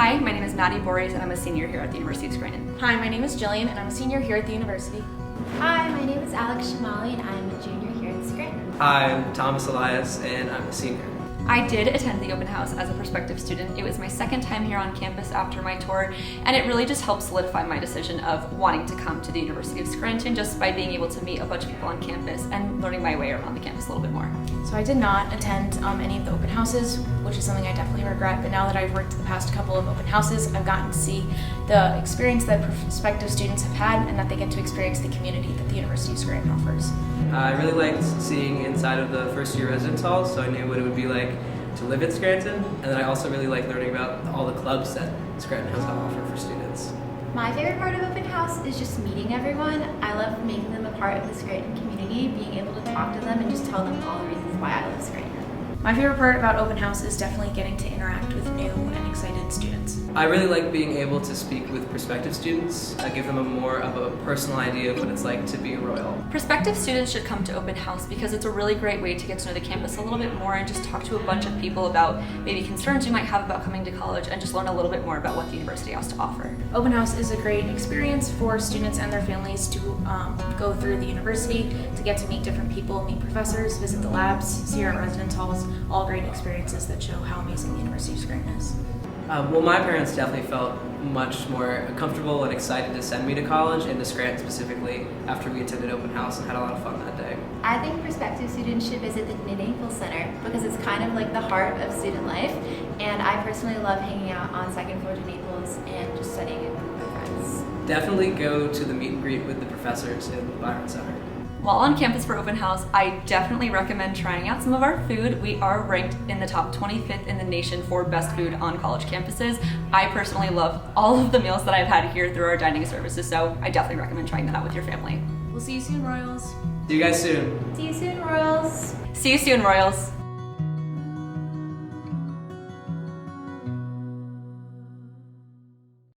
Hi, my name is Maddie Borys and I'm a senior here at the University of Scranton. Hi, my name is Jillian and I'm a senior here at the university. Hi, my name is Alex Shamali and I'm a junior here at Scranton. Hi, I'm Thomas Elias and I'm a senior. I did attend the open house as a prospective student. It was my second time here on campus after my tour, and it really just helped solidify my decision of wanting to come to the University of Scranton just by being able to meet a bunch of people on campus and learning my way around the campus a little bit more. So I did not attend any of the open houses, which is something I definitely regret, but now that I've worked the past couple of open houses, I've gotten to see the experience that prospective students have had and that they get to experience the community that the University of Scranton offers. I really liked seeing inside of the first year residence hall, so I knew what it would be like to live at Scranton, and then I also really like learning about all the clubs that Scranton has to offer for students. My favorite part of open house is just meeting everyone. I love making them a part of the Scranton community, being able to talk to them and just tell them all the reasons why I love Scranton. My favorite part about open house is definitely getting to interact with new and excited students. I really like being able to speak with prospective students, give them a more of a personal idea of what it's like to be a Royal. Prospective students should come to open house because it's a really great way to get to know the campus a little bit more and just talk to a bunch of people about maybe concerns you might have about coming to college and just learn a little bit more about what the university has to offer. Open house is a great experience for students and their families to go through the university, to get to meet different people, meet professors, visit the labs, see our residence halls, all great experiences that show how amazing the University of Scranton is. Well, my parents definitely felt much more comfortable and excited to send me to college and to Scranton specifically after we attended open house and had a lot of fun that day. I think prospective students should visit the Naples Center because it's kind of like the heart of student life, and I personally love hanging out on second floor to Naples and just studying with my friends. Definitely go to the meet and greet with the professors in the Byron Center. While on campus for open house, I definitely recommend trying out some of our food. We are ranked in the top 25th in the nation for best food on college campuses. I personally love all of the meals that I've had here through our dining services, so I definitely recommend trying that out with your family. We'll see you soon, Royals. See you guys soon. See you soon, Royals. See you soon, Royals.